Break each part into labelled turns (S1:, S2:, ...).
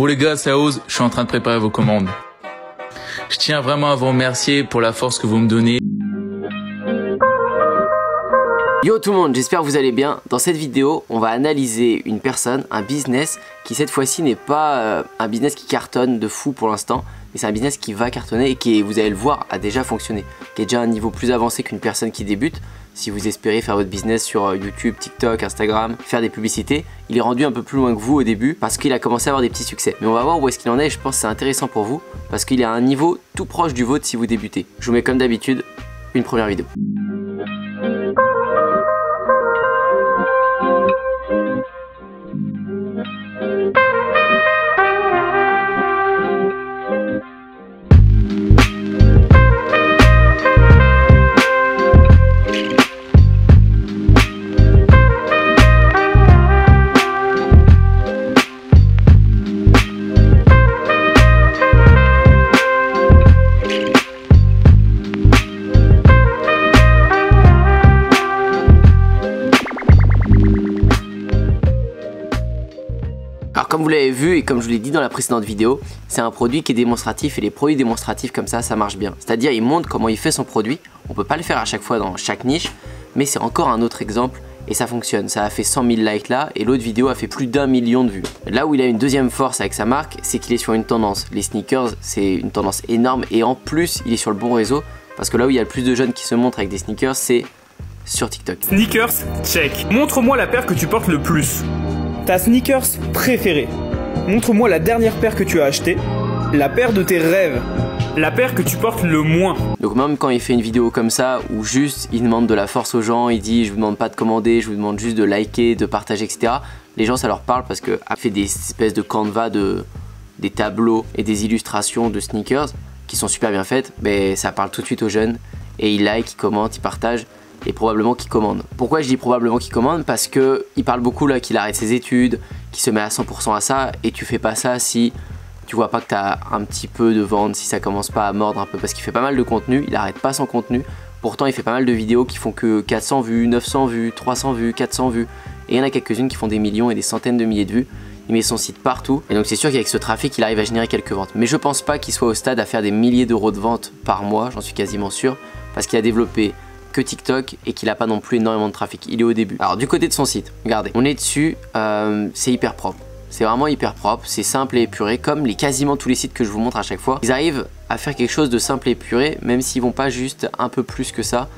S1: Oh les gars, ça ose, je suis en train de préparer vos commandes. Je tiens vraiment à vous remercier pour la force que vous me donnez.
S2: Yo tout le monde, j'espère que vous allez bien. Dans cette vidéo, on va analyser une personne, un business qui cette fois-ci n'est pas un business qui cartonne de fou pour l'instant, mais c'est un business qui va cartonner et qui, vous allez le voir, a déjà fonctionné, qui est déjà à un niveau plus avancé qu'une personne qui débute. Si vous espérez faire votre business sur YouTube, TikTok, Instagram, faire des publicités, il est rendu un peu plus loin que vous au début parce qu'il a commencé à avoir des petits succès. Mais on va voir où est-ce qu'il en est et je pense que c'est intéressant pour vous parce qu'il est à un niveau tout proche du vôtre si vous débutez. Je vous mets comme d'habitude une première vidéo. Alors comme vous l'avez vu et comme je vous l'ai dit dans la précédente vidéo, c'est un produit qui est démonstratif et les produits démonstratifs comme ça marche bien. C'est-à-dire il montre comment il fait son produit, on peut pas le faire à chaque fois dans chaque niche, mais c'est encore un autre exemple et ça fonctionne. Ça a fait 100 000 likes là et l'autre vidéo a fait plus d'1 million de vues. Là où il a une deuxième force avec sa marque, c'est qu'il est sur une tendance. Les sneakers, c'est une tendance énorme et en plus il est sur le bon réseau parce que là où il y a le plus de jeunes qui se montrent avec des sneakers, c'est sur TikTok.
S3: Sneakers, check. Montre-moi la paire que tu portes le plus. Ta sneakers préférée. Montre-moi la dernière paire que tu as achetée. La paire de tes rêves. La paire que tu portes le moins.
S2: Donc même quand il fait une vidéo comme ça où juste il demande de la force aux gens, il dit je vous demande pas de commander, je vous demande juste de liker, de partager, etc. Les gens ça leur parle parce qu'il a fait des espèces de canevas, des tableaux et des illustrations de sneakers qui sont super bien faites. Mais ça parle tout de suite aux jeunes et ils like, ils commentent, ils partagent. Et probablement qu'il commande. Pourquoi je dis probablement qu'il commande? Parce que il parle beaucoup là qu'il arrête ses études, qu'il se met à 100% à ça et tu fais pas ça si tu vois pas que tu as un petit peu de vente, si ça commence pas à mordre un peu parce qu'il fait pas mal de contenu, il arrête pas son contenu. Pourtant il fait pas mal de vidéos qui font que 400 vues, 900 vues, 300 vues, 400 vues et il y en a quelques-unes qui font des millions et des centaines de milliers de vues. Il met son site partout et donc c'est sûr qu'avec ce trafic il arrive à générer quelques ventes. Mais je pense pas qu'il soit au stade à faire des milliers d'euros de ventes par mois, j'en suis quasiment sûr, parce qu'il a développé que TikTok et qu'il a pas non plus énormément de trafic. Il est au début. Alors du côté de son site, regardez, on est dessus, c'est hyper propre. C'est vraiment hyper propre, c'est simple et épuré comme quasiment tous les sites que je vous montre à chaque fois. Ils arrivent à faire quelque chose de simple et épuré, même s'ils vont pas juste un peu plus que ça,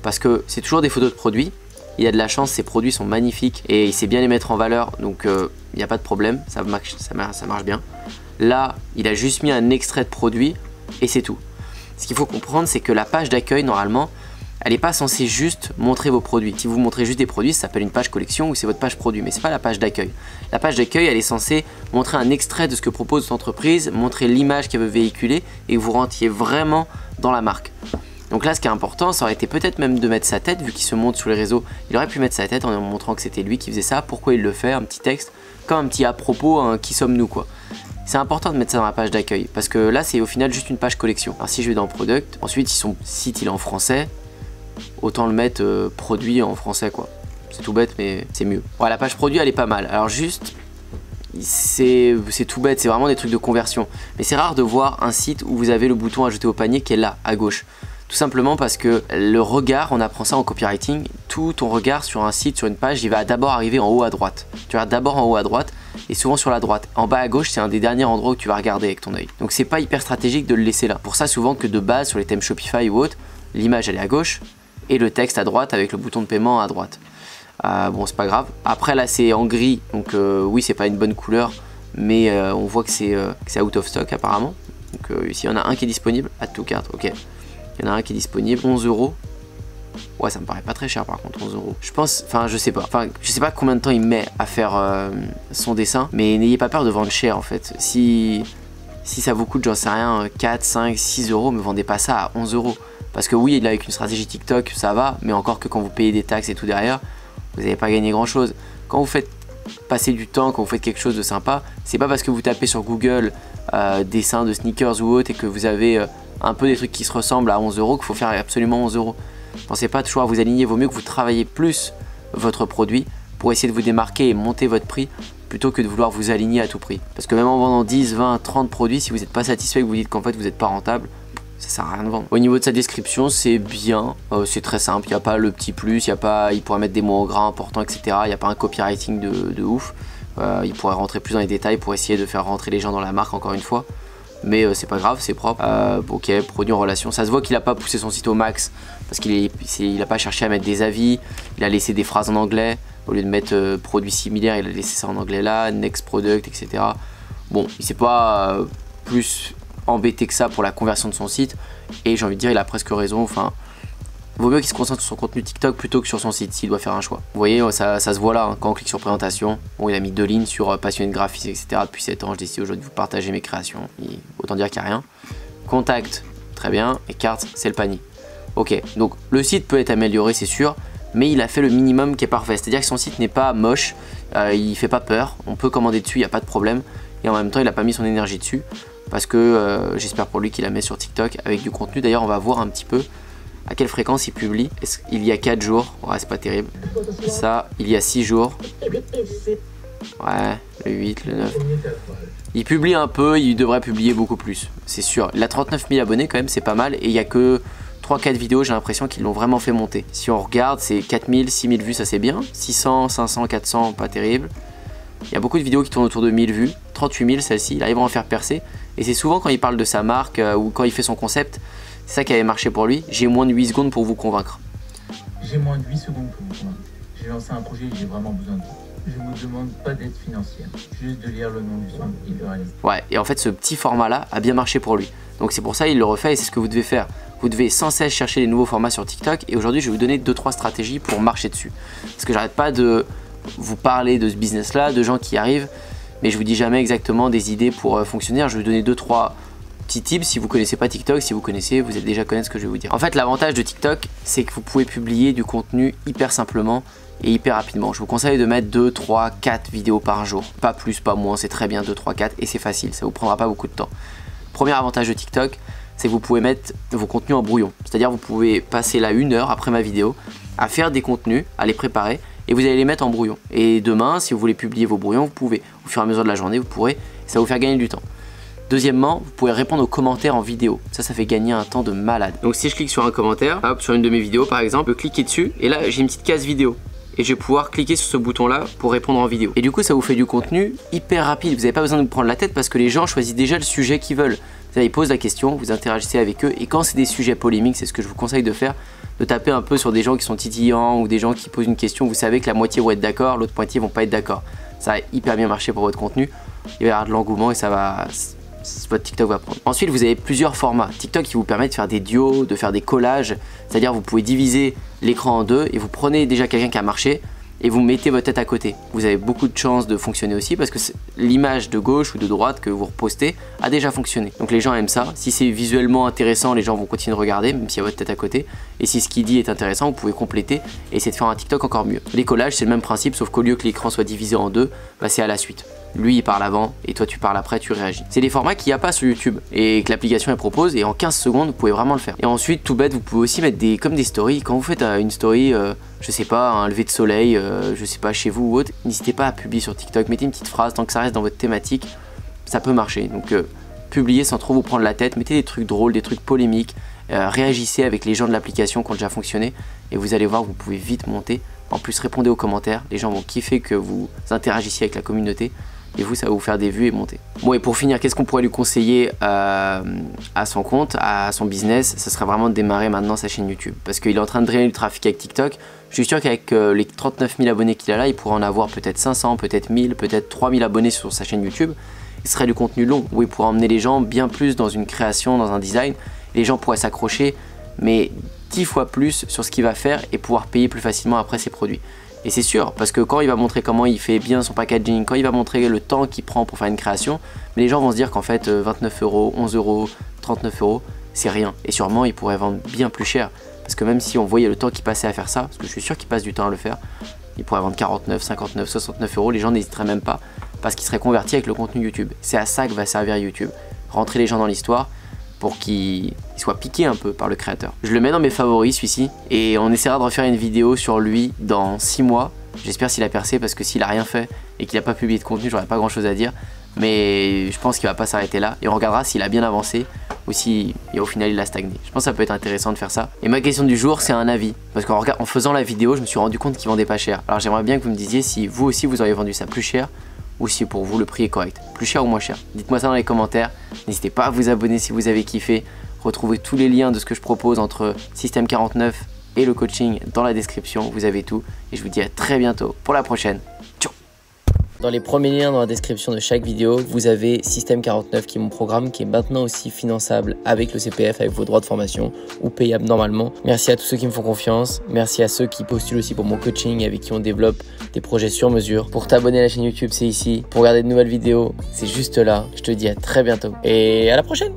S2: parce que c'est toujours des photos de produits. Il y a de la chance, ces produits sont magnifiques et il sait bien les mettre en valeur, donc il n'y a pas de problème, ça marche bien. Là, il a juste mis un extrait de produit et c'est tout. Ce qu'il faut comprendre, c'est que la page d'accueil, normalement, elle n'est pas censée juste montrer vos produits. Si vous montrez juste des produits, ça s'appelle une page collection ou c'est votre page produit, mais c'est pas la page d'accueil. La page d'accueil, elle est censée montrer un extrait de ce que propose votre entreprise, montrer l'image qu'elle veut véhiculer et que vous rentiez vraiment dans la marque. Donc là, ce qui est important, ça aurait été peut-être même de mettre sa tête, vu qu'il se montre sur les réseaux. Il aurait pu mettre sa tête en montrant que c'était lui qui faisait ça, pourquoi il le fait, un petit texte, comme un petit à propos, hein, qui sommes-nous quoi. C'est important de mettre ça dans la page d'accueil, parce que là, c'est au final juste une page collection. Alors si je vais dans Product, ensuite son site il est en français, autant le mettre produit en français quoi. C'est tout bête mais c'est mieux. Ouais, la page produit elle est pas mal. Alors juste c'est tout bête, c'est vraiment des trucs de conversion. Mais c'est rare de voir un site où vous avez le bouton ajouter au panier qui est là à gauche. Tout simplement parce que le regard, on apprend ça en copywriting, tout ton regard sur un site, sur une page, il va d'abord arriver en haut à droite. Tu regardes d'abord en haut à droite et souvent sur la droite. En bas à gauche, c'est un des derniers endroits où tu vas regarder avec ton œil. Donc c'est pas hyper stratégique de le laisser là. Pour ça souvent que de base sur les thèmes Shopify ou autres, l'image elle est à gauche et le texte à droite avec le bouton de paiement à droite. Bon c'est pas grave. Après là c'est en gris, donc oui c'est pas une bonne couleur, mais on voit que c'est out of stock apparemment. Donc ici il y en a un qui est disponible, add to cart, ok. Il y en a un qui est disponible, 11 €. Ouais ça me paraît pas très cher par contre, 11 €. Je pense, je sais pas combien de temps il met à faire son dessin, mais n'ayez pas peur de vendre cher en fait. Si ça vous coûte, j'en sais rien, 4, 5, 6 €, ne vendez pas ça à 11 €. Parce que oui, là, avec une stratégie TikTok, ça va, mais encore que quand vous payez des taxes et tout derrière, vous n'avez pas gagné grand chose. Quand vous faites passer du temps, quand vous faites quelque chose de sympa, c'est pas parce que vous tapez sur Google dessin de sneakers ou autre et que vous avez un peu des trucs qui se ressemblent à 11 € qu'il faut faire absolument 11 €. Pensez pas toujours à vous aligner, vaut mieux que vous travaillez plus votre produit pour essayer de vous démarquer et monter votre prix plutôt que de vouloir vous aligner à tout prix. Parce que même en vendant 10, 20, 30 produits, si vous n'êtes pas satisfait, que vous dites qu'en fait vous n'êtes pas rentable, ça sert à rien de vendre. Au niveau de sa description, c'est bien, c'est très simple, il n'y a pas le petit plus, il pourrait mettre des mots en gras importants, etc. Il n'y a pas un copywriting de ouf. Il pourrait rentrer plus dans les détails pour essayer de faire rentrer les gens dans la marque encore une fois. Mais c'est pas grave, c'est propre. Ok, produit en relation. Ça se voit qu'il a pas poussé son site au max parce qu'il a pas cherché à mettre des avis. Il a laissé des phrases en anglais. Au lieu de mettre produit similaire, il a laissé ça en anglais là, next product, etc. Bon, il s'est pas plus embêté que ça pour la conversion de son site. Et j'ai envie de dire, il a presque raison. Enfin, vaut mieux qu'il se concentre sur son contenu TikTok plutôt que sur son site s'il doit faire un choix. Vous voyez, ça se voit là, hein, quand on clique sur présentation. Bon, il a mis 2 lignes sur passionné de graphisme, etc. Depuis 7 ans, je décide aujourd'hui de vous partager mes créations. Autant dire qu'il n'y a rien. Contact, très bien. Et carte, c'est le panier. Ok, donc le site peut être amélioré, c'est sûr. Mais il a fait le minimum qui est parfait. C'est-à-dire que son site n'est pas moche. Il fait pas peur. On peut commander dessus, il n'y a pas de problème. Et en même temps, il n'a pas mis son énergie dessus. Parce que j'espère pour lui qu'il la met sur TikTok avec du contenu. D'ailleurs, on va voir un petit peu à quelle fréquence il publie. Il y a 4 jours, ouais, c'est pas terrible. Ça, il y a 6 jours. Ouais, le 8, le 9. Il publie un peu, il devrait publier beaucoup plus, c'est sûr. Il a 39 000 abonnés quand même, c'est pas mal. Et il y a que 3-4 vidéos, j'ai l'impression qu'ils l'ont vraiment fait monter. Si on regarde, c'est 4000, 6000 vues, ça c'est bien. 600, 500, 400, pas terrible. Il y a beaucoup de vidéos qui tournent autour de 1000 vues. 38 000 celle-ci, il arrive à en faire percer. Et c'est souvent quand il parle de sa marque ou quand il fait son concept. C'est ça qui avait marché pour lui. J'ai moins de 8 secondes pour vous convaincre.
S4: J'ai moins de 8 secondes pour vous convaincre. J'ai lancé un projet et j'ai vraiment besoin de vous. Je ne vous demande pas d'aide financière, juste de lire le nom du son et de le réaliser.
S2: Ouais, et en fait ce petit format-là a bien marché pour lui. Donc c'est pour ça qu'il le refait et c'est ce que vous devez faire. Vous devez sans cesse chercher les nouveaux formats sur TikTok et aujourd'hui je vais vous donner 2-3 stratégies pour marcher dessus. Parce que j'arrête pas de vous parler de ce business-là, de gens qui arrivent, mais je vous dis jamais exactement des idées pour fonctionner. Je vais vous donner 2-3 petits tips. Si vous connaissez pas TikTok, si vous connaissez, vous allez déjà connaître ce que je vais vous dire. En fait, l'avantage de TikTok, c'est que vous pouvez publier du contenu hyper simplement et hyper rapidement. Je vous conseille de mettre 2, 3, 4 vidéos par jour. Pas plus, pas moins, c'est très bien 2, 3, 4 et c'est facile, ça vous prendra pas beaucoup de temps. Premier avantage de TikTok, c'est que vous pouvez mettre vos contenus en brouillon. C'est-à-dire vous pouvez passer là 1 heure après ma vidéo à faire des contenus, à les préparer et vous allez les mettre en brouillon. Et demain, si vous voulez publier vos brouillons, vous pouvez. Au fur et à mesure de la journée, vous pourrez. Ça va vous faire gagner du temps. Deuxièmement, vous pouvez répondre aux commentaires en vidéo. Ça fait gagner un temps de malade. Donc si je clique sur un commentaire, hop, sur une de mes vidéos par exemple, je peux cliquer dessus et là j'ai une petite case vidéo. Et je vais pouvoir cliquer sur ce bouton là pour répondre en vidéo. Et du coup ça vous fait du contenu hyper rapide. Vous n'avez pas besoin de vous prendre la tête parce que les gens choisissent déjà le sujet qu'ils veulent. Ils posent la question, vous interagissez avec eux et quand c'est des sujets polémiques, c'est ce que je vous conseille de faire, de taper un peu sur des gens qui sont titillants ou des gens qui posent une question, vous savez que la moitié vont être d'accord, l'autre moitié vont pas être d'accord. Ça va hyper bien marcher pour votre contenu, il va y avoir de l'engouement et ça va... votre TikTok va prendre. Ensuite, vous avez plusieurs formats. TikTok qui vous permet de faire des duos, de faire des collages, c'est-à-dire vous pouvez diviser l'écran en deux et vous prenez déjà quelqu'un qui a marché et vous mettez votre tête à côté. Vous avez beaucoup de chances de fonctionner aussi parce que l'image de gauche ou de droite que vous repostez a déjà fonctionné. Donc les gens aiment ça. Si c'est visuellement intéressant, les gens vont continuer de regarder même s'il y a votre tête à côté. Et si ce qu'il dit est intéressant, vous pouvez compléter et essayer de faire un TikTok encore mieux. Les collages, c'est le même principe sauf qu'au lieu que l'écran soit divisé en deux, bah, c'est à la suite. Lui il parle avant et toi tu parles après, tu réagis. C'est des formats qu'il n'y a pas sur YouTube et que l'application elle propose et en 15 secondes vous pouvez vraiment le faire. Et ensuite tout bête vous pouvez aussi mettre comme des stories. Quand vous faites une story, je sais pas, un lever de soleil, je sais pas chez vous ou autre, n'hésitez pas à publier sur TikTok, mettez une petite phrase tant que ça reste dans votre thématique, ça peut marcher. Donc publiez sans trop vous prendre la tête, mettez des trucs drôles, des trucs polémiques, réagissez avec les gens de l'application qui ont déjà fonctionné et vous allez voir que vous pouvez vite monter. En plus répondez aux commentaires, les gens vont kiffer que vous interagissiez avec la communauté. Et vous, ça va vous faire des vues et monter. Bon, et pour finir, qu'est-ce qu'on pourrait lui conseiller à son compte, à son business? Ça serait vraiment de démarrer maintenant sa chaîne YouTube. Parce qu'il est en train de drainer du trafic avec TikTok. Je suis sûr qu'avec les 39 000 abonnés qu'il a là, il pourrait en avoir peut-être 500, peut-être 1000, peut-être 3000 abonnés sur sa chaîne YouTube. Ce serait du contenu long où il pourrait emmener les gens bien plus dans une création, dans un design. Les gens pourraient s'accrocher, mais 10 fois plus sur ce qu'il va faire et pouvoir payer plus facilement après ses produits. Et c'est sûr, parce que quand il va montrer comment il fait bien son packaging, quand il va montrer le temps qu'il prend pour faire une création, mais les gens vont se dire qu'en fait 29 €, 11 €, 39 €, c'est rien. Et sûrement il pourrait vendre bien plus cher. Parce que même si on voyait le temps qu'il passait à faire ça, parce que je suis sûr qu'il passe du temps à le faire, il pourrait vendre 49, 59, 69 €, les gens n'hésiteraient même pas, parce qu'il serait converti avec le contenu YouTube. C'est à ça que va servir YouTube. Rentrer les gens dans l'histoire pour qu'ils soient piqués un peu par le créateur. Je le mets dans mes favoris celui-ci et on essaiera de refaire une vidéo sur lui dans 6 mois J'espère s'il a percé parce que s'il a rien fait et qu'il n'a pas publié de contenu, j'aurais pas grand chose à dire. Mais je pense qu'il va pas s'arrêter là et on regardera s'il a bien avancé ou si au final il a stagné. Je pense que ça peut être intéressant de faire ça. Et ma question du jour, c'est un avis. Parce qu'en faisant la vidéo, je me suis rendu compte qu'il vendait pas cher. Alors j'aimerais bien que vous me disiez si vous aussi vous auriez vendu ça plus cher ou si pour vous le prix est correct. Plus cher ou moins cher. Dites-moi ça dans les commentaires. N'hésitez pas à vous abonner si vous avez kiffé. Retrouvez tous les liens de ce que je propose entre Système 49 et le coaching dans la description. Vous avez tout. Et je vous dis à très bientôt pour la prochaine. Ciao. Dans les premiers liens dans la description de chaque vidéo, vous avez Système 49 qui est mon programme qui est maintenant aussi finançable avec le CPF, avec vos droits de formation ou payable normalement. Merci à tous ceux qui me font confiance. Merci à ceux qui postulent aussi pour mon coaching et avec qui on développe des projets sur mesure. Pour t'abonner à la chaîne YouTube, c'est ici. Pour regarder de nouvelles vidéos, c'est juste là. Je te dis à très bientôt et à la prochaine.